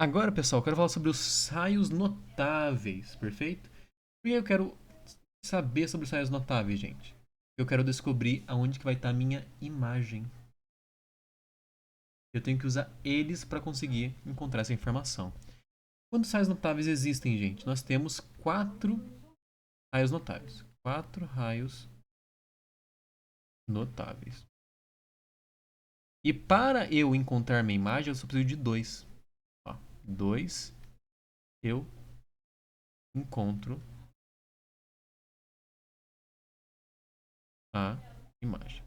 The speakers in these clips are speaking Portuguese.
Agora, pessoal, eu quero falar sobre os raios notáveis, perfeito? Por que eu quero saber sobre os raios notáveis, gente? Eu quero descobrir aonde que vai estar a minha imagem. Eu tenho que usar eles para conseguir encontrar essa informação. Quantos raios notáveis existem, gente? Nós temos quatro raios notáveis. Quatro raios notáveis. E para eu encontrar minha imagem, eu só preciso de dois. Ó, dois, eu encontro a imagem.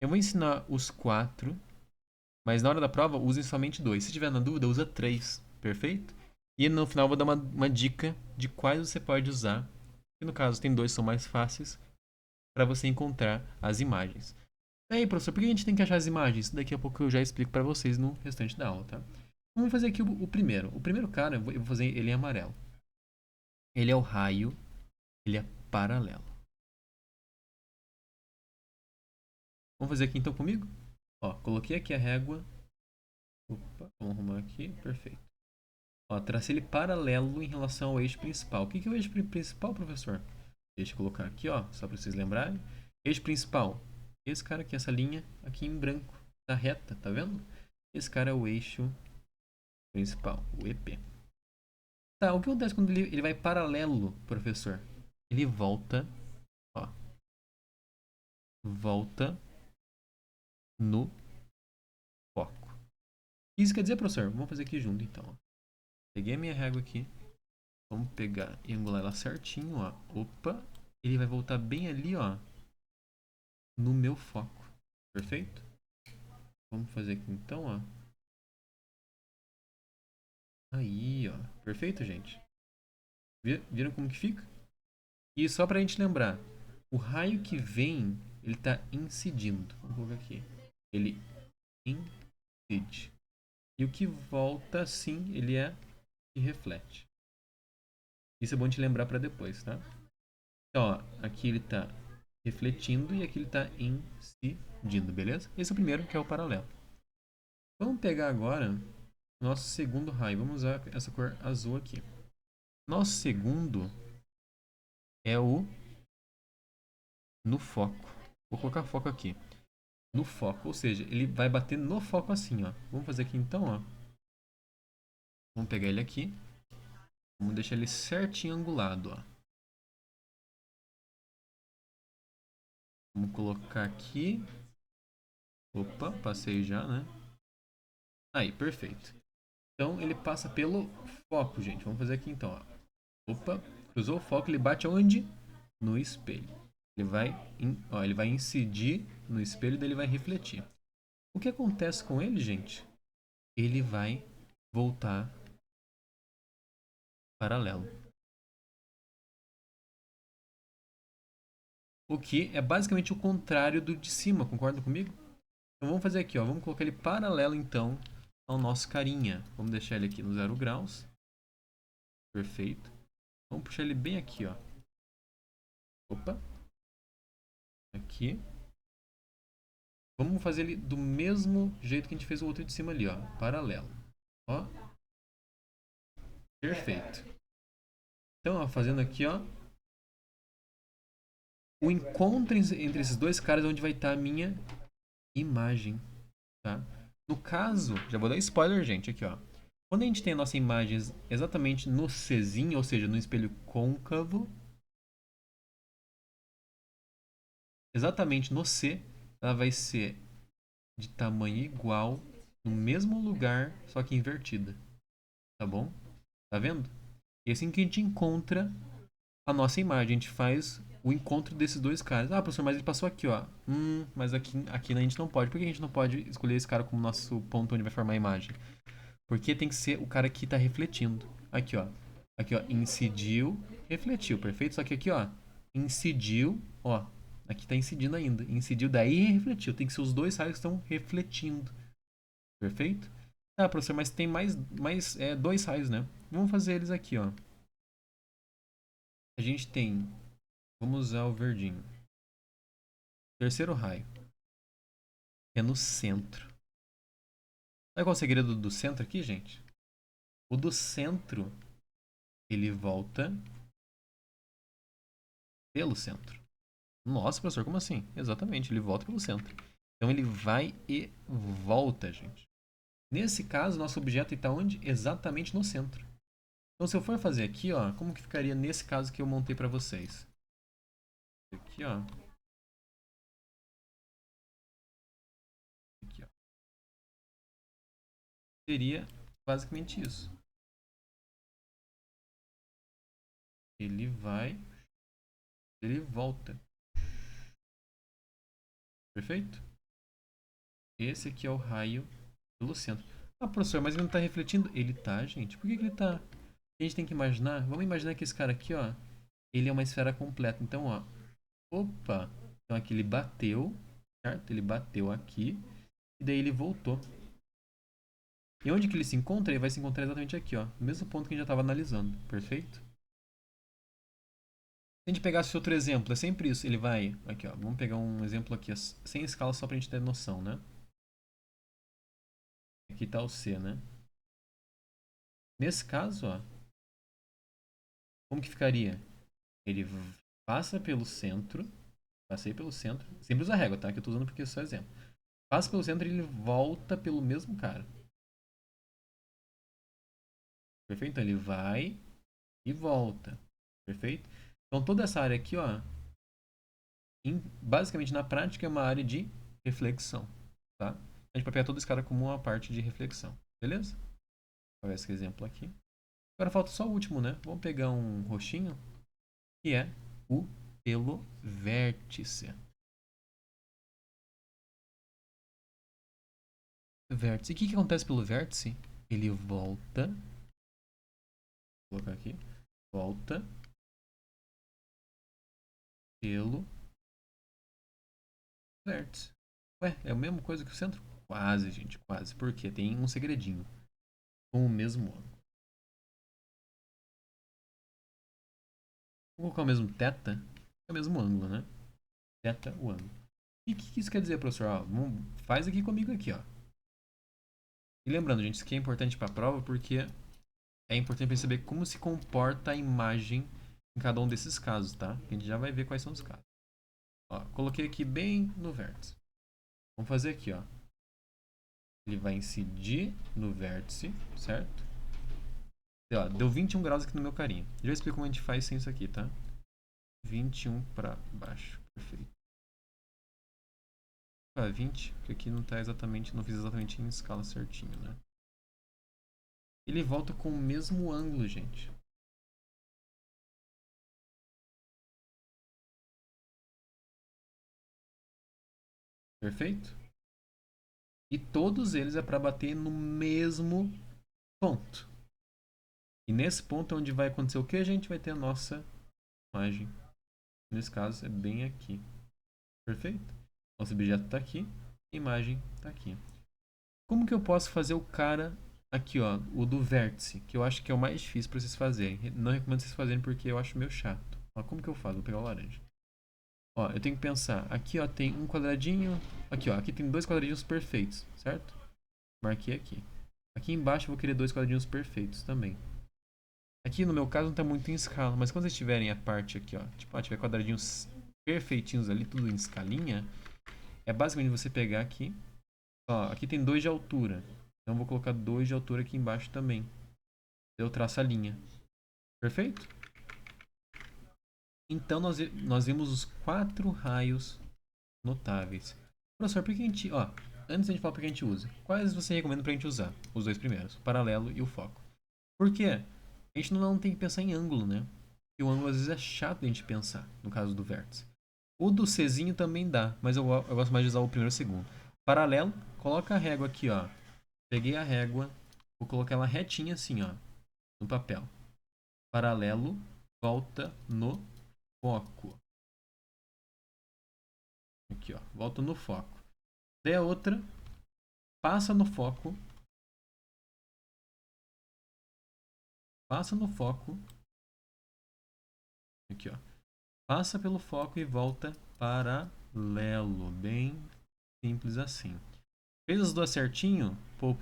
Eu vou ensinar os quatro, mas na hora da prova use somente dois. Se tiver na dúvida, usa três, perfeito? E no final eu vou dar uma dica de quais você pode usar. Que no caso tem dois, são mais fáceis para você encontrar as imagens. E aí, professor, por que a gente tem que achar as imagens? Daqui a pouco eu já explico para vocês no restante da aula, tá? Vamos fazer aqui o primeiro. O primeiro cara, eu vou fazer ele em amarelo. Ele é o raio, ele é paralelo. Vamos fazer aqui então comigo? Ó, coloquei aqui a régua. Opa, vamos arrumar aqui, perfeito. Ó, tracei ele paralelo em relação ao eixo principal. O que é o eixo principal, professor? Deixa eu colocar aqui, ó, só para vocês lembrarem. Eixo principal. Esse cara aqui, essa linha aqui em branco. Tá reta, tá vendo? Esse cara é o eixo principal, o EP. Tá, o que acontece quando ele vai paralelo, professor? Ele volta, ó, volta no foco. Isso quer dizer, professor? Vamos fazer aqui junto, então. Ó. Peguei a minha régua aqui. Vamos pegar e angular ela certinho, ó. Opa, ele vai voltar bem ali, ó, no meu foco. Perfeito? Vamos fazer aqui então, ó. Aí, ó. Perfeito, gente? Viram como que fica? E só pra gente lembrar, o raio que vem, ele tá incidindo. Vamos colocar aqui. Ele incide. E o que volta, sim, ele é que reflete. Isso é bom te lembrar pra depois, tá? Então, ó, aqui ele tá refletindo e aqui ele tá incidindo, beleza? Esse é o primeiro, que é o paralelo. Vamos pegar agora nosso segundo raio. Vamos usar essa cor azul aqui. Nosso segundo é o no foco. Vou colocar foco aqui. No foco, ou seja, ele vai bater no foco assim, ó. Vamos fazer aqui então, ó. Vamos pegar ele aqui. Vamos deixar ele certinho angulado, ó. Vamos colocar aqui. Opa, passei já, né? Aí, perfeito. Então ele passa pelo foco, gente. Vamos fazer aqui então, ó. Opa, cruzou o foco, ele bate onde? No espelho. Ele vai incidir no espelho, daí ele vai refletir. O que acontece com ele, gente? Ele vai voltar paralelo. O que é basicamente o contrário do de cima, concorda comigo? Então vamos fazer aqui, ó. Vamos colocar ele paralelo então ao nosso carinha. Vamos deixar ele aqui no 0 graus. Perfeito. Vamos puxar ele bem aqui, ó. Opa. Aqui. Vamos fazer ele do mesmo jeito que a gente fez o outro de cima ali, ó. Paralelo. Ó. Perfeito. Então, ó, fazendo aqui, ó. O encontro entre esses dois caras é onde vai estar a minha imagem, tá? No caso, já vou dar spoiler, gente, aqui, ó. Quando a gente tem a nossa imagem exatamente no Czinho, ou seja, no espelho côncavo, exatamente no C, ela vai ser de tamanho igual, no mesmo lugar, só que invertida, tá bom? Tá vendo? E é assim que a gente encontra a nossa imagem. A gente faz o encontro desses dois caras. Ah, professor, mas ele passou aqui, ó. Mas aqui a gente não pode. Por que a gente não pode escolher esse cara como nosso ponto onde vai formar a imagem? Porque tem que ser o cara que tá refletindo. Aqui, ó. Aqui, ó. Incidiu, refletiu, perfeito? Só que aqui, ó. Incidiu, ó. Aqui tá incidindo ainda. Incidiu, daí refletiu. Tem que ser os dois raios que estão refletindo. Perfeito? Ah, professor, mas tem mais dois raios, né? Vamos fazer eles aqui, ó. A gente tem. Vamos usar o verdinho. Terceiro raio. É no centro. Sabe qual é o segredo do centro aqui, gente? O do centro, ele volta pelo centro. Nossa, professor, como assim? Exatamente, ele volta pelo centro. Então ele vai e volta, gente. Nesse caso, nosso objeto está onde? Exatamente no centro. Então se eu for fazer aqui, ó, como que ficaria nesse caso que eu montei para vocês? Aqui, ó. Aqui, ó. Seria basicamente isso. Ele vai, ele volta. Perfeito? Esse aqui é o raio pelo centro. Ah, professor, mas ele não está refletindo? Ele tá, gente. Por que ele tá? A gente tem que imaginar. Vamos imaginar que esse cara aqui, ó, ele é uma esfera completa. Então, ó, opa. Então aqui ele bateu, certo? Ele bateu aqui e daí ele voltou. E onde que ele se encontra? Ele vai se encontrar exatamente aqui, ó, no mesmo ponto que a gente já estava analisando. Perfeito? Se a gente pegasse outro exemplo, é sempre isso. Ele vai, aqui, ó, vamos pegar um exemplo aqui, ó, sem escala só pra gente ter noção, né? Aqui tá o C, né? Nesse caso, ó, como que ficaria? Ele passa pelo centro, passei pelo centro, sempre usa régua, tá? Que eu tô usando porque é só exemplo. Passa pelo centro e ele volta pelo mesmo cara. Perfeito? Então ele vai e volta. Perfeito? Então toda essa área aqui, ó, basicamente na prática é uma área de reflexão, tá? A gente vai pegar toda esse cara como uma parte de reflexão, beleza? Vou ver esse exemplo aqui. Agora falta só o último, né? Vamos pegar um roxinho, que é o pelo vértice. Vértice. E o que acontece pelo vértice? Ele volta. Vou colocar aqui. Volta pelo vértice. Ué, é a mesma coisa que o centro? Quase, gente, quase. Por quê? Tem um segredinho. Com o mesmo ângulo. Vou colocar o mesmo teta. É o mesmo ângulo, né? Teta, o ângulo. E o que isso quer dizer, professor? Ó, faz aqui comigo aqui, ó. E lembrando, gente, isso aqui é importante para a prova porque é importante perceber como se comporta a imagem em cada um desses casos, tá? A gente já vai ver quais são os casos. Ó, coloquei aqui bem no vértice. Vamos fazer aqui, ó. Ele vai incidir no vértice, certo? E, ó, deu 21 graus aqui no meu carinha. Já explico como a gente faz sem isso aqui, tá? 21 para baixo. Perfeito. Ah, 20, porque aqui não tá exatamente, não fiz exatamente em escala certinho, né? Ele volta com o mesmo ângulo, gente. Perfeito? E todos eles é para bater no mesmo ponto. E nesse ponto é onde vai acontecer o que? A gente vai ter a nossa imagem. Nesse caso é bem aqui. Perfeito? Nosso objeto está aqui, a imagem está aqui. Como que eu posso fazer o cara aqui, ó, o do vértice, que eu acho que é o mais difícil para vocês fazerem. Não recomendo vocês fazerem porque eu acho meio chato. Ó, como que eu faço? Vou pegar o laranja. Ó, eu tenho que pensar, aqui ó, tem um quadradinho, aqui ó, aqui tem dois quadradinhos perfeitos, certo? Marquei aqui. Aqui embaixo eu vou querer dois quadradinhos perfeitos também. Aqui no meu caso não está muito em escala, mas quando vocês tiverem a parte aqui, ó, tipo, ó, tiver quadradinhos perfeitinhos ali, tudo em escalinha, é basicamente você pegar aqui, ó, aqui tem 2 de altura, então eu vou colocar 2 de altura aqui embaixo também. Eu traço a linha. Perfeito? Então nós vimos os 4 raios notáveis. Professor, por que a gente, ó, antes da gente falar por que a gente usa, quais você recomenda pra gente usar? Os dois primeiros, o paralelo e o foco. Por quê? A gente não tem que pensar em ângulo, né? E o ângulo às vezes é chato a gente pensar, no caso do vértice. O do Czinho também dá, mas eu gosto mais de usar o primeiro e o segundo. Paralelo, coloca a régua aqui, ó. Peguei a régua, vou colocar ela retinha assim, ó, no papel. Paralelo, volta no foco. Aqui, ó, volta no foco. Daí a outra, passa no foco, passa no foco. Aqui, ó. Passa pelo foco e volta paralelo. Bem simples assim. Fez as duas certinho, pou,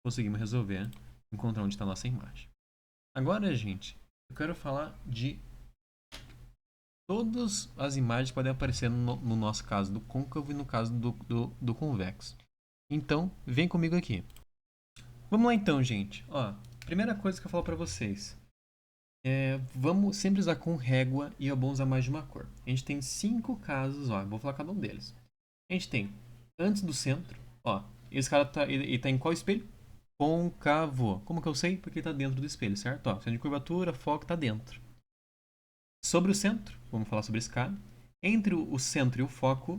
conseguimos resolver encontrar onde está a nossa imagem. Agora, gente, eu quero falar de todas as imagens que podem aparecer no nosso caso do côncavo e no caso do convexo. Então, vem comigo aqui. Vamos lá então, gente. Ó, primeira coisa que eu falo para vocês. Vamos sempre usar com régua e é bom usar mais de uma cor. A gente tem 5 casos, ó, vou falar cada um deles. A gente tem antes do centro, ó, esse cara ele tá em qual espelho? Côncavo. Como que eu sei? Porque ele tá dentro do espelho, certo? Ó, centro de curvatura, foco tá dentro. Sobre o centro, vamos falar sobre esse cara. Entre o centro e o foco.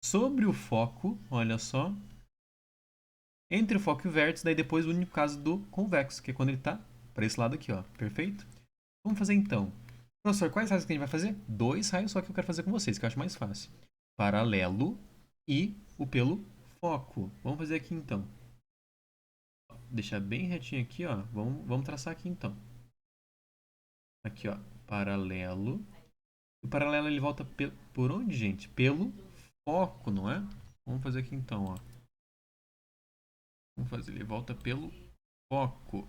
Sobre o foco, olha só. Entre o foco e o vértice, daí depois o único caso do convexo, que é quando ele tá para esse lado aqui, ó. Perfeito? Vamos fazer então. Professor, quais raios que a gente vai fazer? 2 raios, só que eu quero fazer com vocês, que eu acho mais fácil. Paralelo e o pelo foco. Vamos fazer aqui então. Deixar bem retinho aqui, ó. Vamos traçar aqui então. Aqui, ó. Paralelo. O paralelo ele volta por onde, gente? Pelo foco, não é? Vamos fazer aqui então, ó. Vamos fazer, ele volta pelo foco.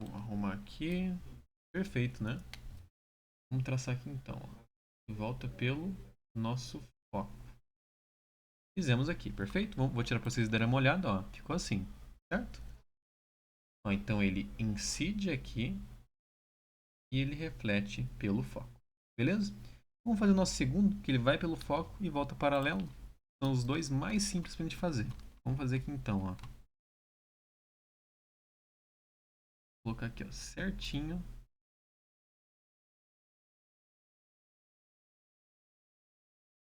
Vou arrumar aqui. Perfeito, né? Vamos traçar aqui então, ó. Ele volta pelo nosso foco. Fizemos aqui, perfeito? Vou tirar para vocês darem uma olhada, ó. Ficou assim, certo? Ó, então ele incide aqui e ele reflete pelo foco. Beleza? Vamos fazer o nosso segundo, que ele vai pelo foco e volta paralelo. São os dois mais simples para a gente fazer. Vamos fazer aqui então, ó. Vou colocar aqui, ó, certinho.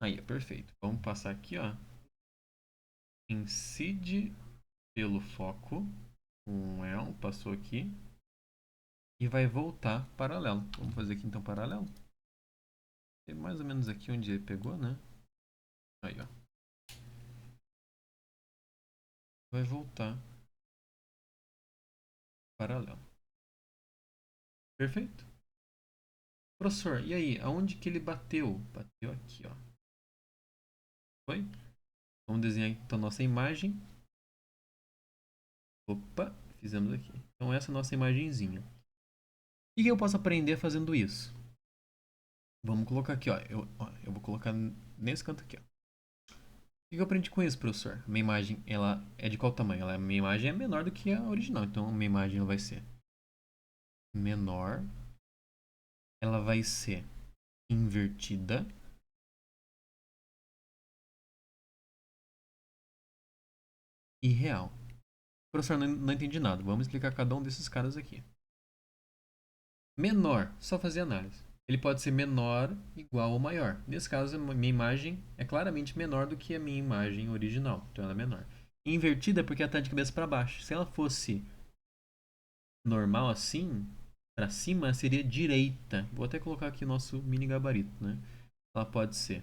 Aí, é perfeito. Vamos passar aqui, ó. Incide pelo foco. Passou aqui. E vai voltar paralelo. Vamos fazer aqui então paralelo. É mais ou menos aqui onde ele pegou, né? Aí, ó. Vai voltar paralelo. Perfeito? Professor, e aí? Aonde que ele bateu? Bateu aqui, ó. Foi? Vamos desenhar então a nossa imagem. Opa, fizemos aqui. Então essa é a nossa imagenzinha. O que eu posso aprender fazendo isso? Vamos colocar aqui, ó. Eu vou colocar nesse canto aqui, ó. O que eu aprendi com isso, professor? Minha imagem, ela é de qual tamanho? Minha imagem é menor do que a original. Então, minha imagem ela vai ser menor. Ela vai ser invertida. E real. Professor, não entendi nada. Vamos explicar cada um desses caras aqui. Menor, só fazer análise. Ele pode ser menor, igual ou maior. Nesse caso, a minha imagem é claramente menor do que a minha imagem original. Então ela é menor. Invertida é porque ela está de cabeça para baixo. Se ela fosse normal assim, para cima, seria direita. Vou até colocar aqui nosso mini gabarito, né? Ela pode ser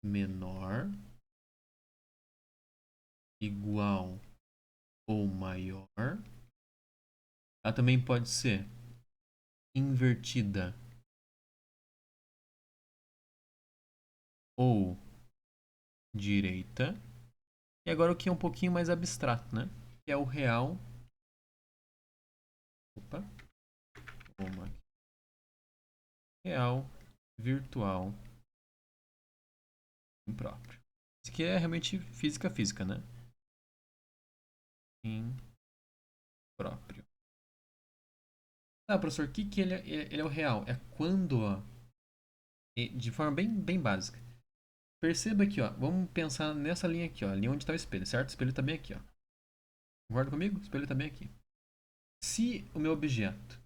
menor, igual ou maior. Ela também pode ser invertida ou direita. E agora o que é um pouquinho mais abstrato, né? Que é o real. Opa. Real, virtual, impróprio. Isso aqui é realmente física, né? Impróprio. Tá, professor, o que ele é o real? É quando, ó, de forma bem básica. Perceba aqui, ó. Vamos pensar nessa linha aqui, ó. A linha onde está o espelho, certo? O espelho está bem aqui, ó. Concorda comigo? O espelho está bem aqui. Se o meu objeto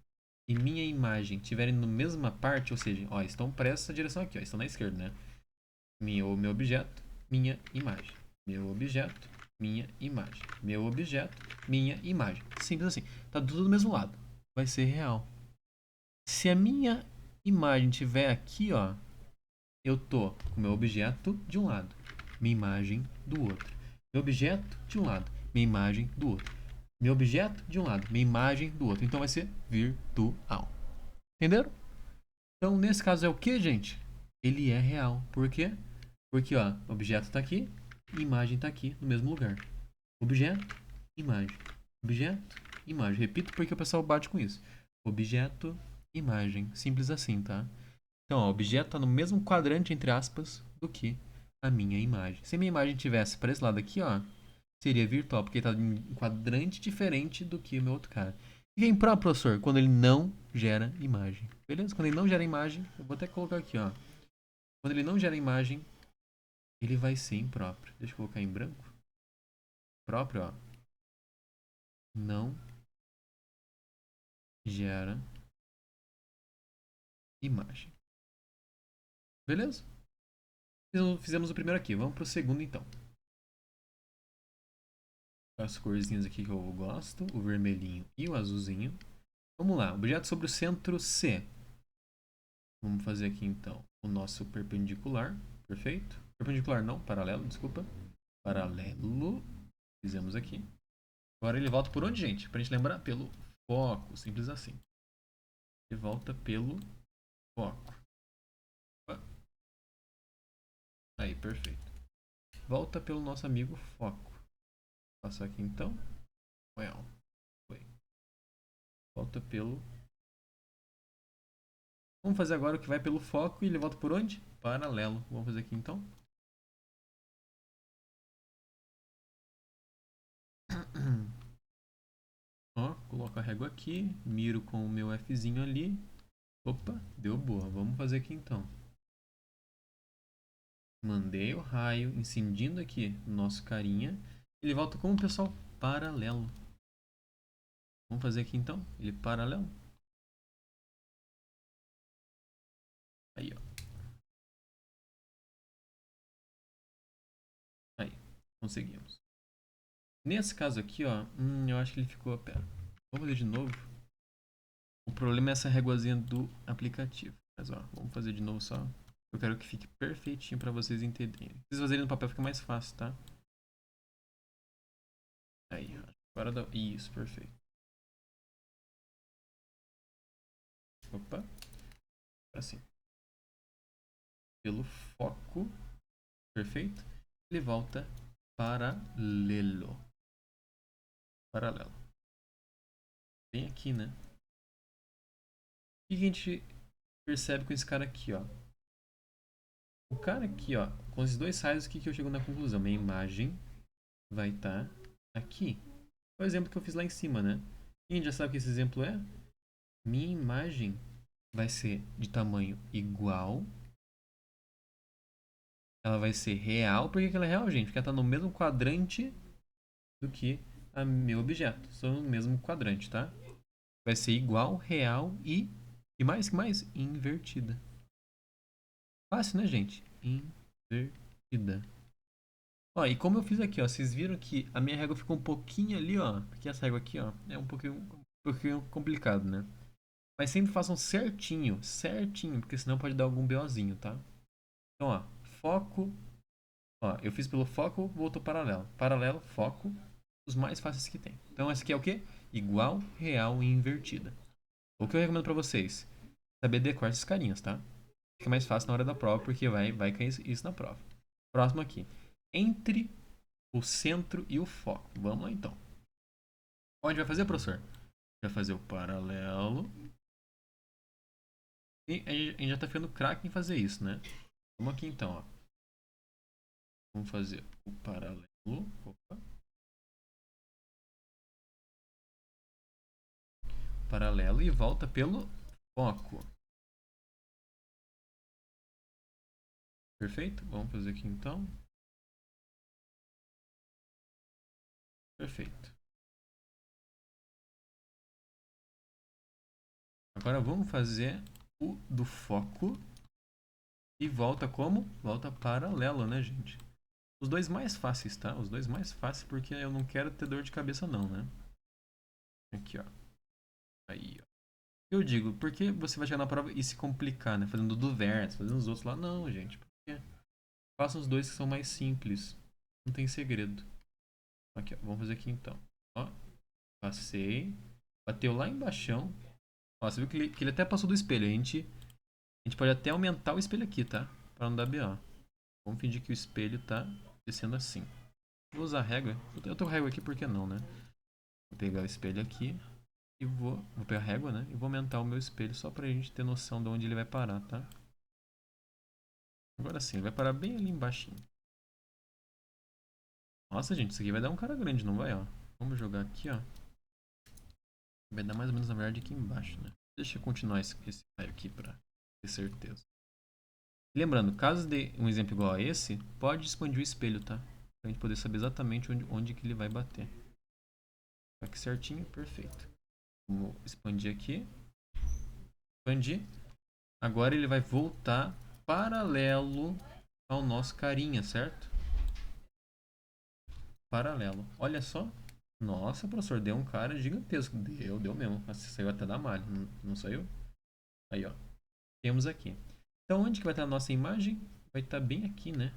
e minha imagem estiverem na mesma parte, ou seja, ó, estão para essa direção aqui, ó. Estão na esquerda, né? Meu objeto, minha imagem. Meu objeto, minha imagem. Meu objeto, minha imagem. Simples assim. Tá tudo do mesmo lado. Vai ser real. Se a minha imagem estiver aqui, ó, eu tô com meu objeto de um lado, minha imagem do outro. Meu objeto de um lado, minha imagem do outro. Meu objeto de um lado, minha imagem do outro. Então vai ser virtual. Entenderam? Então nesse caso é o que, gente? Ele é real. Por quê? Porque o objeto está aqui, imagem está aqui no mesmo lugar. Objeto, imagem. Objeto, imagem. Repito porque o pessoal bate com isso. Objeto, imagem. Simples assim, tá? Então, ó, o objeto está no mesmo quadrante, entre aspas, do que a minha imagem. Se a minha imagem tivesse para esse lado aqui, ó, seria virtual, porque está em um quadrante diferente do que o meu outro cara. E vem para professor, quando ele não gera imagem. Beleza? Quando ele não gera imagem, eu vou até colocar aqui, ó. Quando ele não gera imagem, ele vai ser impróprio. Deixa eu colocar em branco. Próprio, ó. Não gera imagem. Beleza? Fizemos o primeiro aqui. Vamos pro segundo, então. As corzinhas aqui que eu gosto. O vermelhinho e o azulzinho. Vamos lá. Objeto sobre o centro C. Vamos fazer aqui, então, o nosso perpendicular. Perfeito? Perpendicular não. Paralelo, desculpa. Paralelo. Fizemos aqui. Agora ele volta por onde, gente? Pra gente lembrar? Pelo foco. Simples assim. Ele volta pelo foco. Aí, perfeito. Volta pelo nosso amigo foco. Passar aqui então. Well, foi. Volta pelo. Vamos fazer agora o que vai pelo foco e ele volta por onde? Paralelo. Vamos fazer aqui então. Ó, coloco a régua aqui, miro com o meu Fzinho ali. Opa, deu boa. Vamos fazer aqui então. Mandei o raio, incidindo aqui no nosso carinha. Ele volta como, pessoal? Paralelo. Vamos fazer aqui então. Ele paralelo. Aí, ó. Aí, conseguimos. Nesse caso aqui, ó, eu acho que ele ficou. Pera, vamos fazer de novo. O problema é essa réguazinha do aplicativo. Mas ó, vamos fazer de novo só. Eu quero que fique perfeitinho para vocês entenderem. Se vocês fazerem no papel fica mais fácil, tá? Aí, ó. Agora dá. Isso, perfeito. Opa. Assim. Pelo foco. Perfeito. Ele volta paralelo. Paralelo. Bem aqui, né? O que a gente percebe com esse cara aqui, ó? O cara aqui, ó, com esses dois raios, o que eu chego na conclusão? Minha imagem vai estar aqui. O exemplo que eu fiz lá em cima, né? E a gente já sabe que esse exemplo é? Minha imagem vai ser de tamanho igual. Ela vai ser real. Por que ela é real, gente? Porque ela está no mesmo quadrante do que a meu objeto. São no mesmo quadrante, tá? Vai ser igual, real e... E mais que mais? Invertida. Fácil, né, gente? Invertida. Ó, e como eu fiz aqui, ó, vocês viram que a minha régua ficou um pouquinho ali, ó, porque essa régua aqui, ó, é um pouquinho complicado, né? Mas sempre façam certinho, certinho, porque senão pode dar algum BOzinho, tá? Então, ó, foco, ó, eu fiz pelo foco, voltou paralelo. Paralelo, foco, os mais fáceis que tem. Então, essa aqui é o quê? Igual, real e invertida. O que eu recomendo pra vocês? Saber decorar esses carinhas, tá? Fica mais fácil na hora da prova, porque vai cair isso na prova. Próximo aqui. Entre o centro e o foco. Vamos lá, então. Onde vai fazer, professor? Vai fazer o paralelo. E a gente já tá ficando craque em fazer isso, né? Vamos aqui, então, ó. Vamos fazer o paralelo. Opa. Paralelo e volta pelo foco. Perfeito? Vamos fazer aqui, então. Perfeito. Agora vamos fazer o do foco. E volta como? Volta paralelo, né, gente? Os dois mais fáceis, tá? Os dois mais fáceis porque eu não quero ter dor de cabeça não, né? Aqui, ó. Aí, ó. Eu digo, por que você vai chegar na prova e se complicar, né? Fazendo do verso, fazendo os outros lá? Não, gente. Porque façam os dois que são mais simples. Não tem segredo. Aqui, ó. Vamos fazer aqui então. Ó. Passei. Bateu lá embaixo. Ó, você viu que ele até passou do espelho. A gente pode até aumentar o espelho aqui, tá? Pra não dar BO. Vamos fingir que o espelho tá descendo assim. Vou usar a régua. Eu tenho régua aqui, por que não, né? Vou pegar o espelho aqui e vou pegar a régua, né? E vou aumentar o meu espelho só pra gente ter noção de onde ele vai parar, tá? Agora sim, ele vai parar bem ali embaixo. Nossa, gente, isso aqui vai dar um cara grande, não vai, ó? Vamos jogar aqui, ó. Vai dar mais ou menos, na verdade, aqui embaixo, né? Deixa eu continuar esse raio aqui pra ter certeza. Lembrando, caso dê um exemplo igual a esse, pode expandir o espelho, tá? Pra gente poder saber exatamente onde que ele vai bater. Tá aqui certinho, perfeito. Vamos expandir aqui. Expandir. Agora ele vai voltar paralelo ao nosso carinha, certo? Paralelo. Olha só. Nossa, professor, deu um cara gigantesco. Deu mesmo. Mas saiu até da malha, não saiu? Aí, ó. Temos aqui. Então, onde que vai estar a nossa imagem? Vai estar bem aqui, né?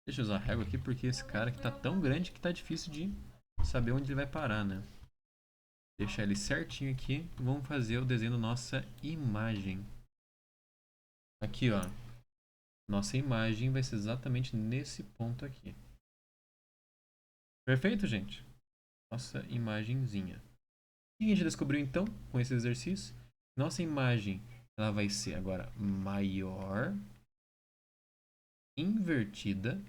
Deixa eu usar a régua aqui, porque esse cara aqui tá tão grande que tá difícil de saber onde ele vai parar, né? Deixar ele certinho aqui. Vamos fazer o desenho da nossa imagem. Aqui, ó. Nossa imagem vai ser exatamente nesse ponto aqui. Perfeito, gente? Nossa imagenzinha. O que a gente descobriu então com esse exercício? Nossa imagem ela vai ser agora maior, invertida.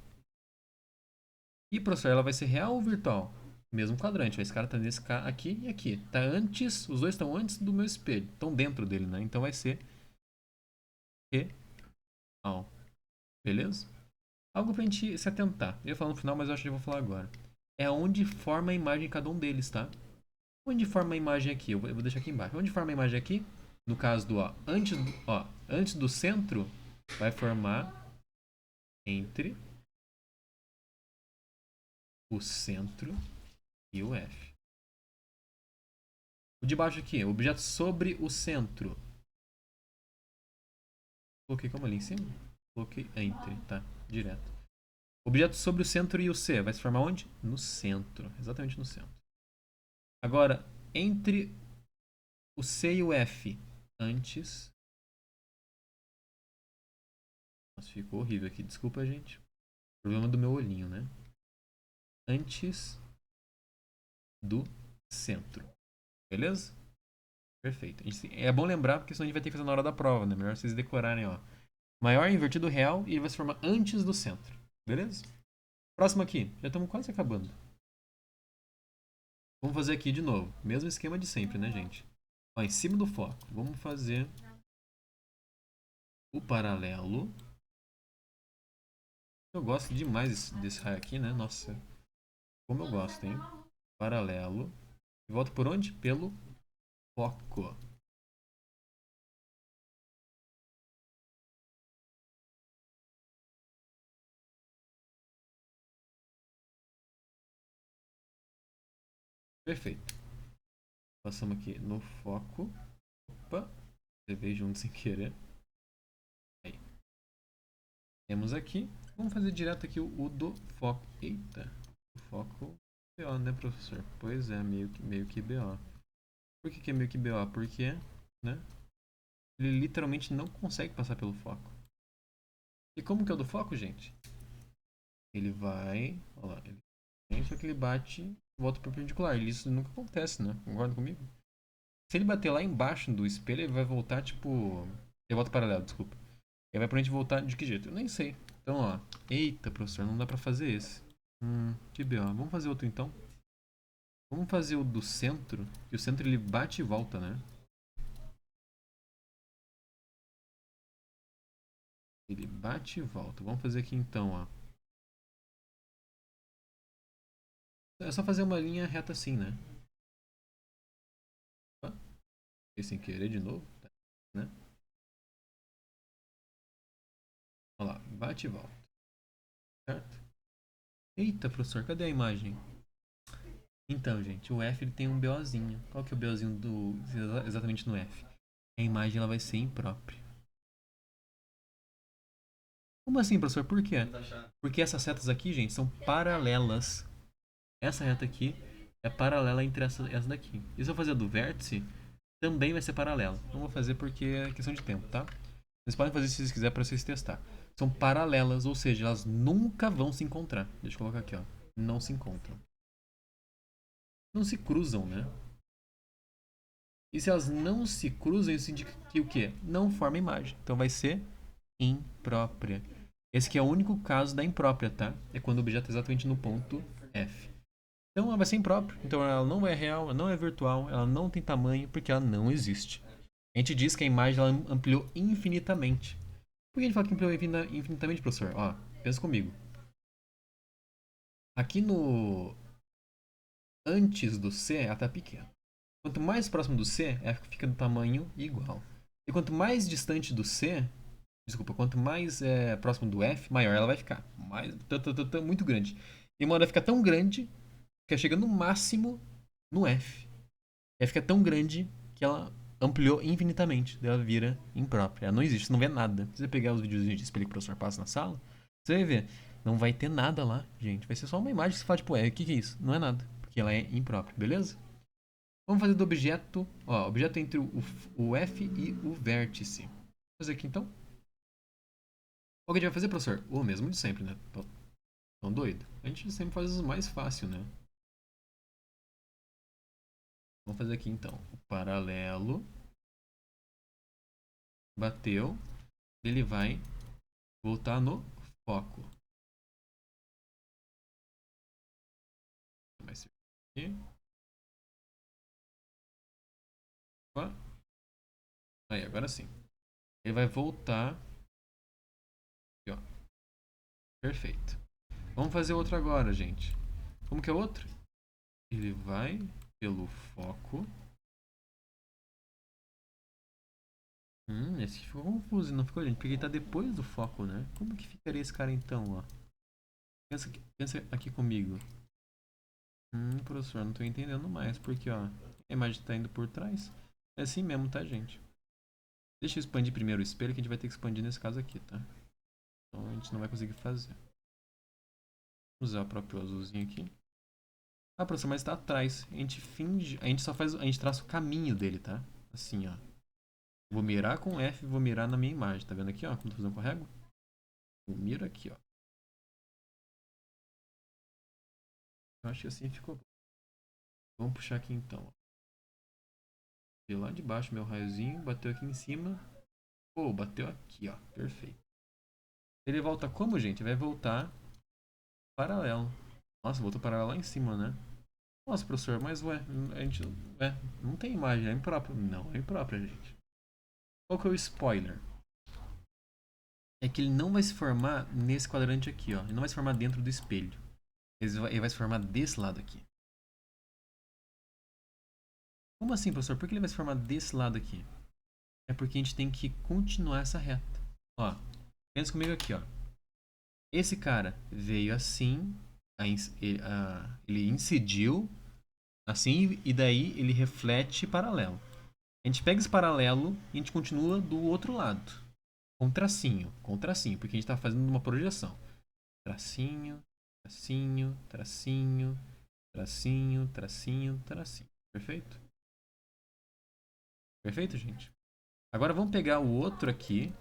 E, professor, ela vai ser real ou virtual? Mesmo quadrante. Esse cara tá nesse aqui e aqui. Tá antes, os dois estão antes do meu espelho. Estão dentro dele, né? Então vai ser real. Beleza? Algo pra gente se atentar. Eu ia falar no final, mas eu acho que eu vou falar agora. É onde forma a imagem de cada um deles, tá? Onde forma a imagem aqui? Eu vou deixar aqui embaixo. Onde forma a imagem aqui? No caso do, antes do centro, vai formar entre o centro e o F. O de baixo aqui, objeto sobre o centro. Coloquei como ali em cima? Coloquei entre, tá? Direto. Objeto sobre o centro e o C. Vai se formar onde? No centro. Exatamente no centro. Agora, entre o C e o F. Antes. Nossa, ficou horrível aqui. Desculpa, gente. Problema do meu olhinho, né? Antes do centro. Beleza? Perfeito. É bom lembrar, porque senão a gente vai ter que fazer na hora da prova, né? Melhor vocês decorarem, ó. Maior invertido real e ele vai se formar antes do centro. Beleza? Próximo aqui. Já estamos quase acabando. Vamos fazer aqui de novo. Mesmo esquema de sempre, né, gente? Ó, em cima do foco. Vamos fazer o paralelo. Eu gosto demais desse raio aqui, né? Nossa. Como eu gosto, hein? Paralelo. E volta por onde? Pelo foco. Perfeito. Passamos aqui no foco. Opa. Levei junto sem querer. Aí. Temos aqui. Vamos fazer direto aqui o do foco. Eita. O foco BO, né, professor? Pois é, meio que BO. Por que é meio que BO? Porque, né? Ele literalmente não consegue passar pelo foco. E como que é o do foco, gente? Ele vai... Olha lá. Só que ele bate e volta pro perpendicular. E isso nunca acontece, né? Concorda comigo? Se ele bater lá embaixo do espelho, ele vai voltar, tipo... Ele volta paralelo, desculpa. Ele vai pra gente voltar de que jeito? Eu nem sei. Então, ó. Eita, professor, não dá pra fazer esse. Que B.O. Vamos fazer outro, então. Vamos fazer o do centro. Que o centro, ele bate e volta, né? Ele bate e volta. Vamos fazer aqui, então, ó. É só fazer uma linha reta assim, né? Opa. E sem querer de novo, né? Olha lá, bate e volta. Certo? Eita, professor, cadê a imagem? Então, gente, o F ele tem um BOzinho. Qual que é o BOzinho exatamente no F? A imagem ela vai ser imprópria. Como assim, professor? Por quê? Porque essas setas aqui, gente, são paralelas. Essa reta aqui é paralela entre essa daqui. E se eu fazer a do vértice, também vai ser paralela. Não vou fazer porque é questão de tempo, tá? Vocês podem fazer se vocês quiserem para vocês testar. São paralelas, ou seja, elas nunca vão se encontrar. Deixa eu colocar aqui, ó. não se encontram. Não se cruzam, né? E se elas não se cruzam, isso indica que o quê? Não forma imagem. Então vai ser imprópria. Esse aqui é o único caso da imprópria, tá? É quando o objeto é exatamente no ponto F. Então ela vai ser imprópria. Então ela não é real, ela não é virtual, ela não tem tamanho, porque ela não existe. A gente diz que a imagem ela ampliou infinitamente. Por que a gente fala que ampliou infinitamente, professor? Ó, pensa comigo. Aqui no antes do C, ela tá pequena. Quanto mais próximo do C, ela fica do tamanho igual. E quanto mais distante do C, desculpa, quanto mais próximo do F, maior ela vai ficar. Muito grande. E uma hora fica tão grande que ela chega no máximo no F. Ela fica tão grande que ela ampliou infinitamente. Daí ela vira imprópria. Ela não existe, você não vê nada. Se você pegar os videozinhos de espelho que o professor passa na sala, você vai ver. Não vai ter nada lá, gente. Vai ser só uma imagem que você fala, tipo, o que é isso? Não é nada. Porque ela é imprópria, beleza? Vamos fazer do objeto, ó, objeto entre o F e o vértice. Vou fazer aqui então. O que a gente vai fazer, professor? O mesmo de sempre, né? Tão doido. A gente sempre faz os mais fácil, né? Vamos fazer aqui então. O paralelo. Bateu. Ele vai voltar no foco. Mais aqui. Opa. Aí, agora sim. Ele vai voltar. Aqui, ó. Perfeito. Vamos fazer outro agora, gente. Como que é outro? Ele vai pelo foco. Esse ficou confuso, não ficou, gente? Porque ele tá depois do foco, né? Como que ficaria esse cara então, ó? Pensa aqui comigo. Professor, não tô entendendo mais, porque, ó, a imagem tá indo por trás. É assim mesmo, tá, gente? Deixa eu expandir primeiro o espelho, que a gente vai ter que expandir nesse caso aqui, tá? Então a gente não vai conseguir fazer. Vou usar o próprio azulzinho aqui. Ah, professor, mas tá atrás. A gente finge. A gente só faz. A gente traça o caminho dele, tá? Assim, ó. Vou mirar com F e vou mirar na minha imagem. Tá vendo aqui, ó? Como tô fazendo com a régua? Eu miro aqui, ó. Eu acho que assim ficou bom. Vamos puxar aqui então, ó. E lá de baixo meu raiozinho, bateu aqui em cima. Pô, bateu aqui, ó. Perfeito. Ele volta como, gente? Vai voltar paralelo. Nossa, voltou paralelo lá em cima, né? Nossa, professor, mas ué, a gente. Ué, não tem imagem, é impróprio. Não, é imprópria, gente. Qual que é o spoiler? É que ele não vai se formar nesse quadrante aqui, ó. Ele não vai se formar dentro do espelho. Ele vai se formar desse lado aqui. Como assim, professor? Por que ele vai se formar desse lado aqui? É porque a gente tem que continuar essa reta. Ó, pensa comigo aqui, ó. Esse cara veio assim, ele incidiu assim, e daí ele reflete paralelo. A gente pega esse paralelo e a gente continua do outro lado. Com tracinho, porque a gente está fazendo uma projeção. Tracinho, tracinho, tracinho, tracinho, tracinho, tracinho. Perfeito? Perfeito, gente? Agora vamos pegar o outro aqui.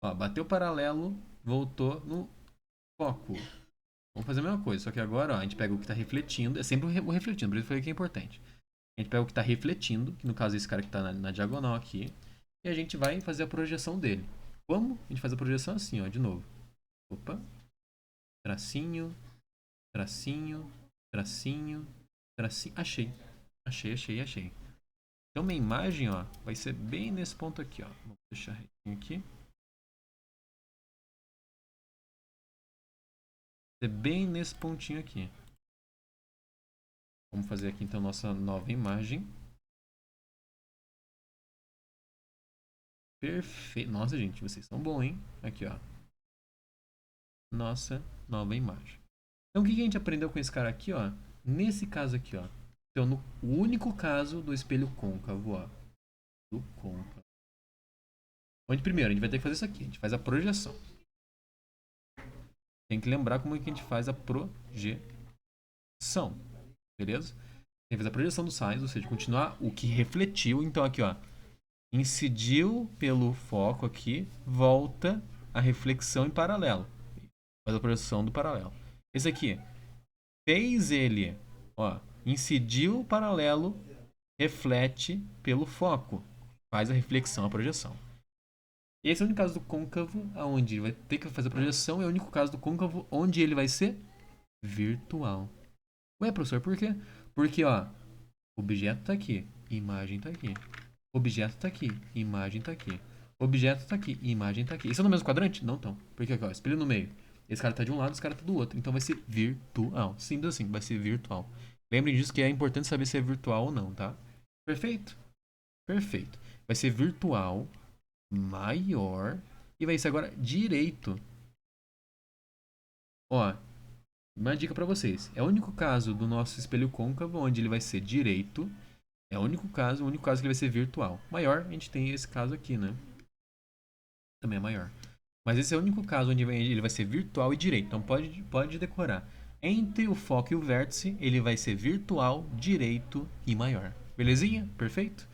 Ó, bateu paralelo, voltou no foco. Vamos fazer a mesma coisa, só que agora ó, a gente pega o que está refletindo. É sempre o refletindo, por isso eu falei que é importante. A gente pega o que está refletindo, que no caso é esse cara que está na diagonal aqui. E a gente vai fazer a projeção dele. Como? A gente faz a projeção assim, ó, de novo. Opa. Tracinho, tracinho, tracinho, tracinho. Achei. Achei. Então minha imagem, ó, vai ser bem nesse ponto aqui, ó. Vou deixar retinho aqui. Vai ser bem nesse pontinho aqui. Vamos fazer aqui então nossa nova imagem. Perfeito. Nossa, gente, vocês são bons, hein? Aqui, ó. Nossa nova imagem. Então o que a gente aprendeu com esse cara aqui, ó? Nesse caso aqui, ó. Então, no único caso do espelho côncavo, ó. Do côncavo. Onde primeiro a gente vai ter que fazer isso aqui. A gente faz a projeção. Tem que lembrar como é que a gente faz a projeção. Beleza? Tem que fazer a projeção do sais, ou seja, continuar o que refletiu. Então aqui, ó. Incidiu pelo foco aqui, volta a reflexão em paralelo. Faz a projeção do paralelo. Esse aqui fez ele, ó, incidiu o paralelo, reflete pelo foco, faz a reflexão, a projeção. Esse é o único caso do côncavo onde ele vai ter que fazer a projeção, é o único caso do côncavo onde ele vai ser virtual. Ué, professor, por quê? Porque, ó, objeto tá aqui, imagem tá aqui. Objeto tá aqui, imagem tá aqui. Objeto tá aqui, imagem tá aqui. Eles são no mesmo quadrante? Não estão. Porque aqui, ó, espelho no meio. Esse cara tá de um lado, esse cara tá do outro. Então vai ser virtual. Simples assim, vai ser virtual. Lembrem disso que é importante saber se é virtual ou não, tá? Perfeito? Perfeito. Vai ser virtual, maior, e vai ser agora direito. Ó, uma dica pra vocês. É o único caso do nosso espelho côncavo onde ele vai ser direito. É o único caso que ele vai ser virtual. Maior, a gente tem esse caso aqui, né? Também é maior. Mas esse é o único caso onde ele vai ser virtual e direito. Então pode decorar. Entre o foco e o vértice, ele vai ser virtual, direito e maior. Belezinha? Perfeito?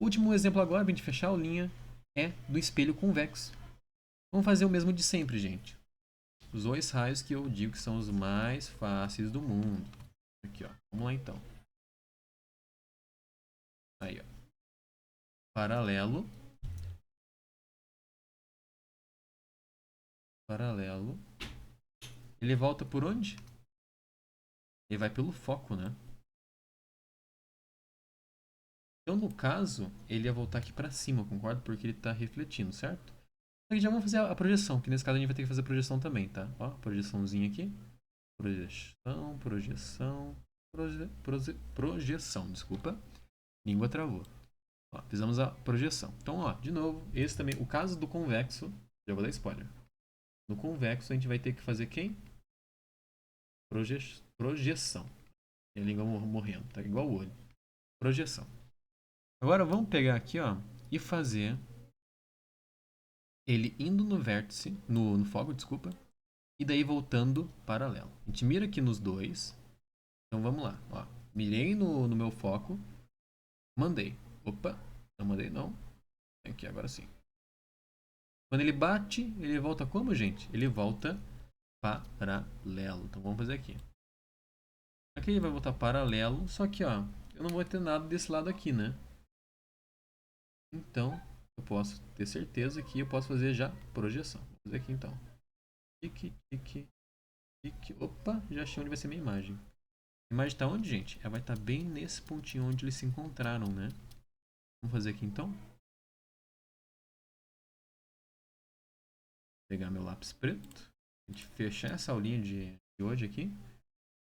Último exemplo agora, pra gente fechar a aulinha, é do espelho convexo. Vamos fazer o mesmo de sempre, gente. Os dois raios que eu digo que são os mais fáceis do mundo. Aqui, ó. Vamos lá, então. Aí, ó. Paralelo. Paralelo. Ele volta por onde? Ele vai pelo foco, né? Então, no caso, ele ia voltar aqui pra cima, concordo? Porque ele tá refletindo, certo? Aqui já vamos fazer a projeção, que nesse caso a gente vai ter que fazer a projeção também, tá? Ó, projeçãozinha aqui. Projeção, projeção, desculpa. Língua travou. Ó, fizemos a projeção. Então, ó, de novo, esse também, o caso do convexo, já vou dar spoiler. No convexo a gente vai ter que fazer quem? Projeção. E a língua morrendo, tá igual o olho. Projeção. Agora vamos pegar aqui, ó, e fazer ele indo no vértice, no foco, desculpa, e daí voltando paralelo. A gente mira aqui nos dois. Então vamos lá, ó. Mirei no meu foco, mandei. Opa, não mandei não. Aqui, agora sim. Quando ele bate, ele volta como, gente? Ele volta paralelo. Então vamos fazer aqui. Aqui ele vai voltar paralelo, só que, ó, eu não vou ter nada desse lado aqui, né? Então, eu posso ter certeza que eu posso fazer já projeção. Vou fazer aqui então. Tique, tique, tique. Opa, já achei onde vai ser minha imagem. A imagem está onde, gente? Ela vai estar bem nesse pontinho onde eles se encontraram, né? Vamos fazer aqui então. Vou pegar meu lápis preto. A gente fechar essa aulinha de hoje aqui.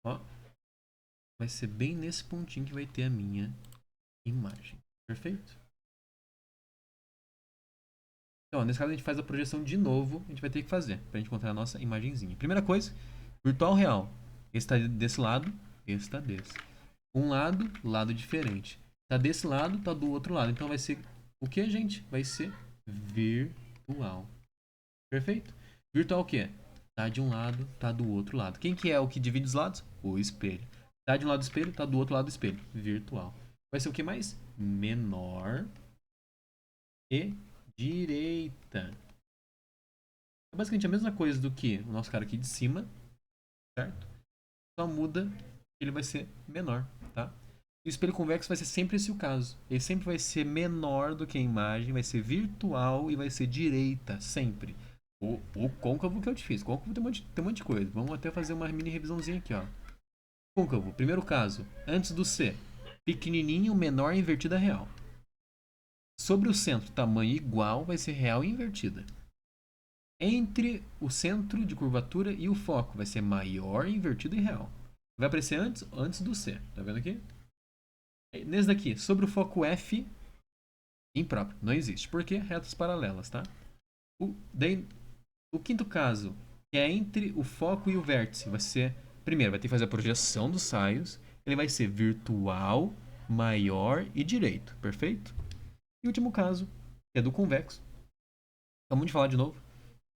Ó. Vai ser bem nesse pontinho que vai ter a minha imagem. Perfeito? Então, nesse caso a gente faz a projeção de novo. A gente vai ter que fazer para a gente encontrar a nossa imagenzinha. Primeira coisa, virtual real. Esse está desse lado, esse está desse. Um lado, lado diferente. Tá desse lado, tá do outro lado. Então vai ser o que, gente? Vai ser virtual. Perfeito? Virtual o quê? Tá de um lado, tá do outro lado. Quem que é o que divide os lados? O espelho. Tá de um lado do espelho, tá do outro lado do espelho. Virtual. Vai ser o que mais? Menor e direita. É basicamente a mesma coisa do que o nosso cara aqui de cima, certo? Só muda que ele vai ser menor, tá? O espelho convexo vai ser sempre esse o caso. Ele sempre vai ser menor do que a imagem, vai ser virtual e vai ser direita, sempre. O côncavo que é o difícil. O côncavo tem um monte de coisa. Vamos até fazer uma mini revisãozinha aqui, ó. Côncavo, primeiro caso, antes do C. Pequenininho, menor, invertida, real. Sobre o centro, tamanho igual, vai ser real e invertida. Entre o centro de curvatura e o foco, vai ser maior, invertido e real. Vai aparecer antes do C. Tá vendo aqui? Nesse daqui, sobre o foco F, impróprio. Não existe. Por quê? Retas paralelas, tá? O quinto caso, que é entre o foco e o vértice, vai ser... Primeiro, vai ter que fazer a projeção dos raios. Ele vai ser virtual, maior e direito. Perfeito? E o último caso, que é do convexo. Acabamos de falar de novo.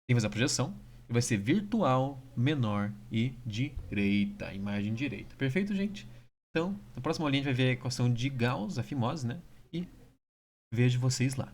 Tem que fazer a projeção. Ele vai ser virtual, menor e direita. Imagem direita. Perfeito, gente? Então, na próxima aulinha a gente vai ver a equação de Gauss, a fimose, né? E vejo vocês lá.